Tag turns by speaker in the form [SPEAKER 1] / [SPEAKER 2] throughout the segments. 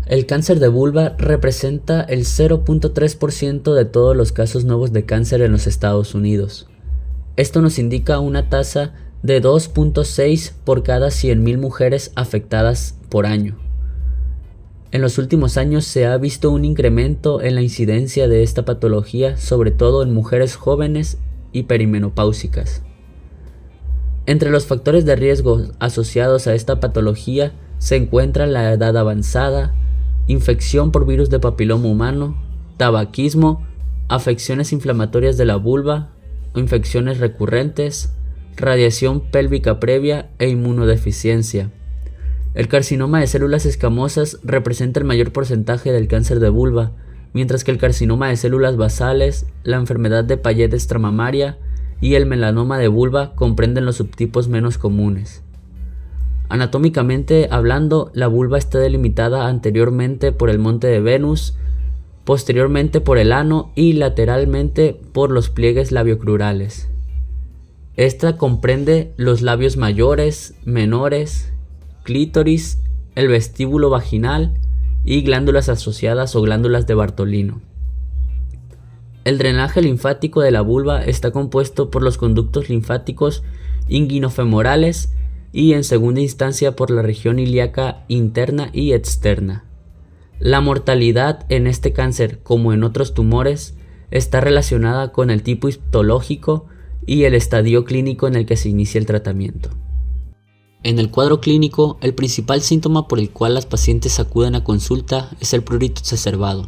[SPEAKER 1] El cáncer de vulva representa el 0.3% de todos los casos nuevos de cáncer en los Estados Unidos. Esto nos indica una tasa de 2.6 por cada 100.000 mujeres afectadas por año. En los últimos años se ha visto un incremento en la incidencia de esta patología, sobre todo en mujeres jóvenes y perimenopáusicas. Entre los factores de riesgo asociados a esta patología se encuentran la edad avanzada, infección por virus de papiloma humano, tabaquismo, afecciones inflamatorias de la vulva, infecciones recurrentes, radiación pélvica previa e inmunodeficiencia. El carcinoma de células escamosas representa el mayor porcentaje del cáncer de vulva, mientras que el carcinoma de células basales, la enfermedad de Payet extramamaria y el melanoma de vulva comprenden los subtipos menos comunes. Anatómicamente hablando, la vulva está delimitada anteriormente por el monte de Venus, posteriormente por el ano y lateralmente por los pliegues labiocrurales. Esta comprende los labios mayores, menores, clítoris, el vestíbulo vaginal y glándulas asociadas o glándulas de Bartolino. El drenaje linfático de la vulva está compuesto por los conductos linfáticos inguinofemorales y en segunda instancia por la región ilíaca interna y externa. La mortalidad en este cáncer, como en otros tumores, está relacionada con el tipo histológico y el estadio clínico en el que se inicia el tratamiento. En el cuadro clínico, el principal síntoma por el cual las pacientes acuden a consulta es el prurito exacerbado,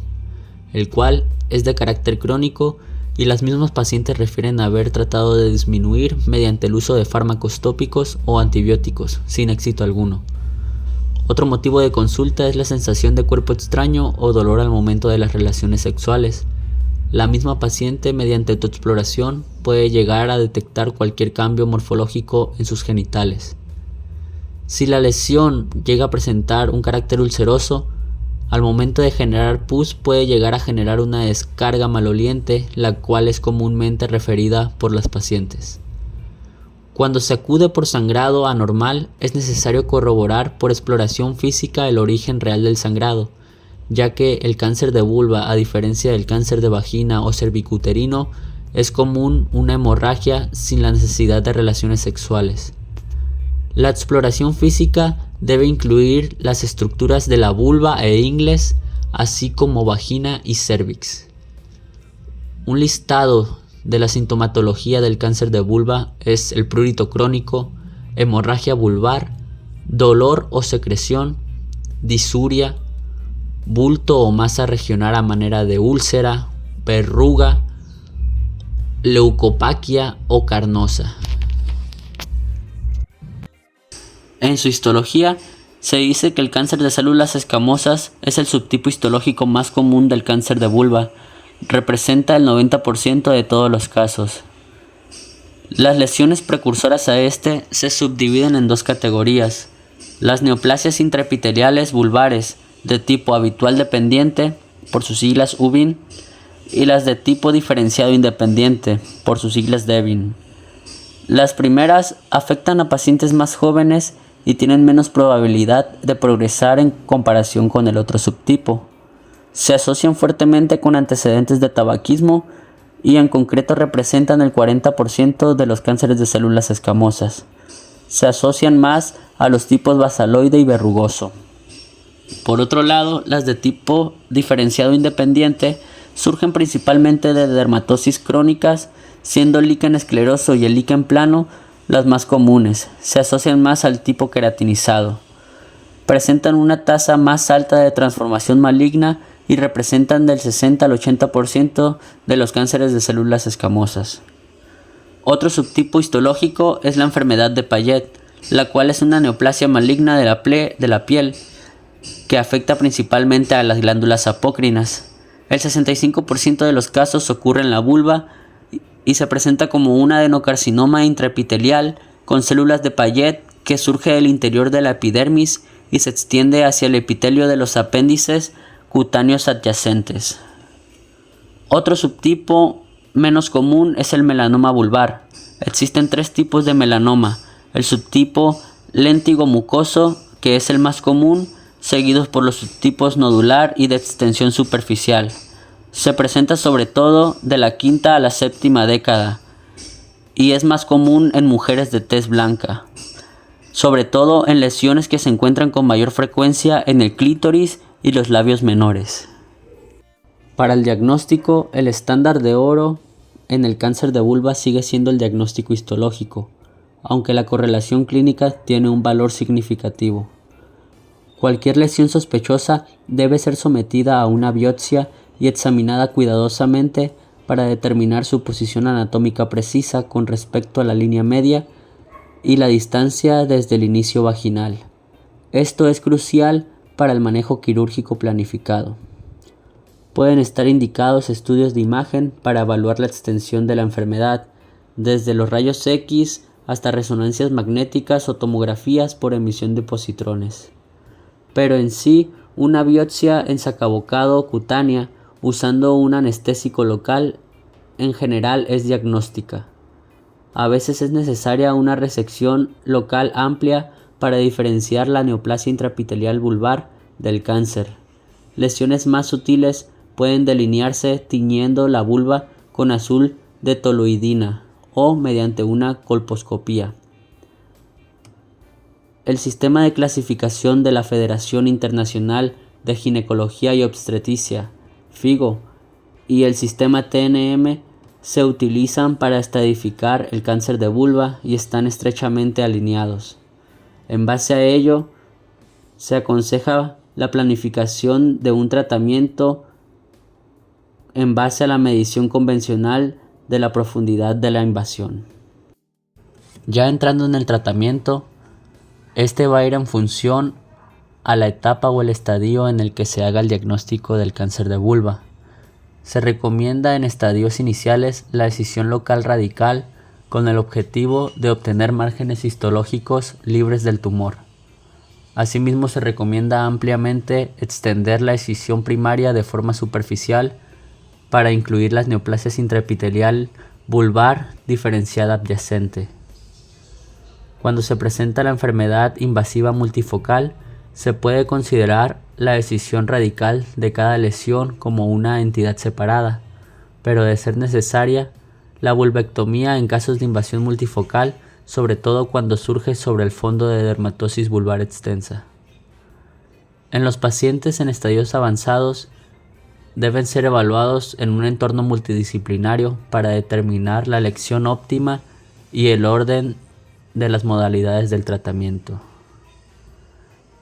[SPEAKER 1] el cual es de carácter crónico y las mismas pacientes refieren haber tratado de disminuir mediante el uso de fármacos tópicos o antibióticos, sin éxito alguno. Otro motivo de consulta es la sensación de cuerpo extraño o dolor al momento de las relaciones sexuales. La misma paciente, mediante autoexploración, puede llegar a detectar cualquier cambio morfológico en sus genitales. Si la lesión llega a presentar un carácter ulceroso, al momento de generar pus puede llegar a generar una descarga maloliente, la cual es comúnmente referida por las pacientes. Cuando se acude por sangrado anormal, es necesario corroborar por exploración física el origen real del sangrado, ya que el cáncer de vulva, a diferencia del cáncer de vagina o cervicuterino, es común una hemorragia sin la necesidad de relaciones sexuales. La exploración física debe incluir las estructuras de la vulva e ingles, así como vagina y cérvix. Un listado de la sintomatología del cáncer de vulva es el prurito crónico, hemorragia vulvar, dolor o secreción, disuria, bulto o masa regional a manera de úlcera, verruga, leucopaquia o carnosa. En su histología, se dice que el cáncer de células escamosas es el subtipo histológico más común del cáncer de vulva. Representa el 90% de todos los casos. Las lesiones precursoras a este se subdividen en dos categorías: las neoplasias intraepiteliales vulvares de tipo habitual dependiente, por sus siglas UBIN, y las de tipo diferenciado independiente, por sus siglas DEBIN. Las primeras afectan a pacientes más jóvenes y tienen menos probabilidad de progresar en comparación con el otro subtipo. Se asocian fuertemente con antecedentes de tabaquismo y en concreto representan el 40% de los cánceres de células escamosas. Se asocian más a los tipos basaloide y verrugoso. Por otro lado, las de tipo diferenciado independiente surgen principalmente de dermatosis crónicas, siendo el líquen escleroso y el líquen plano las más comunes. Se asocian más al tipo queratinizado. Presentan una tasa más alta de transformación maligna y representan del 60 al 80% de los cánceres de células escamosas. Otro subtipo histológico es la enfermedad de Payet, la cual es una neoplasia maligna de la piel que afecta principalmente a las glándulas apócrinas. El 65% de los casos ocurre en la vulva y se presenta como un adenocarcinoma intraepitelial con células de Payet que surge del interior de la epidermis y se extiende hacia el epitelio de los apéndices cutáneos adyacentes. Otro subtipo menos común es el melanoma vulvar. Existen 3 tipos de melanoma: el subtipo léntigo mucoso, que es el más común, seguidos por los subtipos nodular y de extensión superficial. Se presenta sobre todo de la quinta a la séptima década y es más común en mujeres de tez blanca, sobre todo en lesiones que se encuentran con mayor frecuencia en el clítoris y los labios menores. Para el diagnóstico, el estándar de oro en el cáncer de vulva sigue siendo el diagnóstico histológico, aunque la correlación clínica tiene un valor significativo. Cualquier lesión sospechosa debe ser sometida a una biopsia y examinada cuidadosamente para determinar su posición anatómica precisa con respecto a la línea media y la distancia desde el inicio vaginal. Esto es crucial para el manejo quirúrgico planificado. Pueden estar indicados estudios de imagen para evaluar la extensión de la enfermedad, desde los rayos X hasta resonancias magnéticas o tomografías por emisión de positrones. Pero en sí, una biopsia en sacabocado cutánea usando un anestésico local en general es diagnóstica. A veces es necesaria una resección local amplia para diferenciar la neoplasia intraepitelial vulvar del cáncer. Lesiones más sutiles pueden delinearse tiñendo la vulva con azul de toluidina o mediante una colposcopía. El sistema de clasificación de la Federación Internacional de Ginecología y Obstetricia, FIGO, y el sistema TNM se utilizan para estratificar el cáncer de vulva y están estrechamente alineados. En base a ello, se aconseja la planificación de un tratamiento en base a la medición convencional de la profundidad de la invasión. Ya entrando en el tratamiento, este va a ir en función a la etapa o el estadio en el que se haga el diagnóstico del cáncer de vulva. Se recomienda en estadios iniciales la excisión local radical con el objetivo de obtener márgenes histológicos libres del tumor. Asimismo, se recomienda ampliamente extender la excisión primaria de forma superficial para incluir las neoplasias intraepitelial vulvar diferenciada adyacente. Cuando se presenta la enfermedad invasiva multifocal, se puede considerar la excisión radical de cada lesión como una entidad separada, pero de ser necesaria, la vulvectomía en casos de invasión multifocal, sobre todo cuando surge sobre el fondo de dermatosis vulvar extensa. En los pacientes en estadios avanzados, deben ser evaluados en un entorno multidisciplinario para determinar la elección óptima y el orden de las modalidades del tratamiento.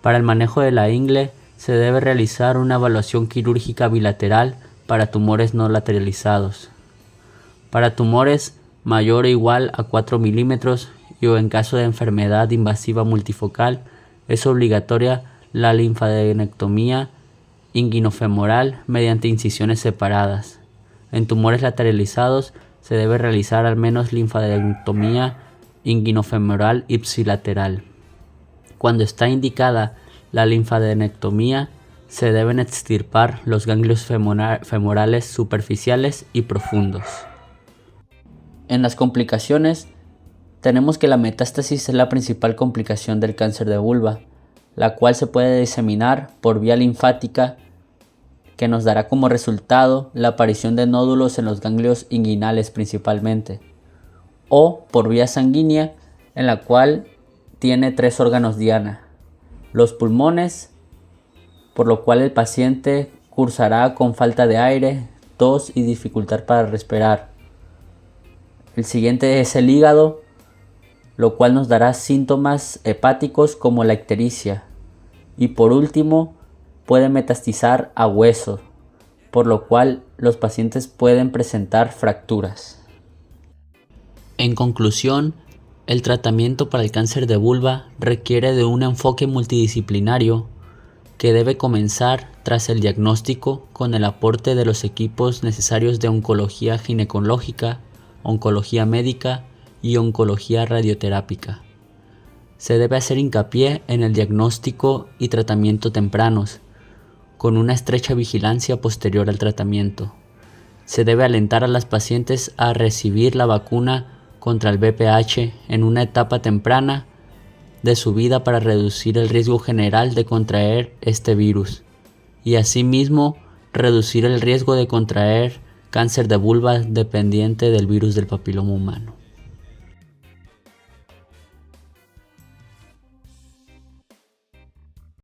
[SPEAKER 1] Para el manejo de la ingle, se debe realizar una evaluación quirúrgica bilateral para tumores no lateralizados. Para tumores mayor o igual a 4 milímetros y o en caso de enfermedad invasiva multifocal, es obligatoria la linfadenectomía inguinofemoral mediante incisiones separadas. En tumores lateralizados se debe realizar al menos linfadenectomía inguinofemoral ipsilateral. Cuando está indicada la linfadenectomía, se deben extirpar los ganglios femorales superficiales y profundos. En las complicaciones, tenemos que la metástasis es la principal complicación del cáncer de vulva, la cual se puede diseminar por vía linfática, que nos dará como resultado la aparición de nódulos en los ganglios inguinales principalmente, o por vía sanguínea, en la cual tiene 3 órganos diana: los pulmones, por lo cual el paciente cursará con falta de aire, tos y dificultad para respirar. El siguiente es el hígado, lo cual nos dará síntomas hepáticos como la ictericia. Y por último, puede metastizar a hueso, por lo cual los pacientes pueden presentar fracturas. En conclusión, el tratamiento para el cáncer de vulva requiere de un enfoque multidisciplinario que debe comenzar tras el diagnóstico con el aporte de los equipos necesarios de oncología ginecológica, oncología médica y oncología radioterápica. Se debe hacer hincapié en el diagnóstico y tratamiento tempranos, con una estrecha vigilancia posterior al tratamiento. Se debe alentar a las pacientes a recibir la vacuna contra el VPH en una etapa temprana de su vida para reducir el riesgo general de contraer este virus y asimismo reducir el riesgo de contraer cáncer de vulva dependiente del virus del papiloma humano.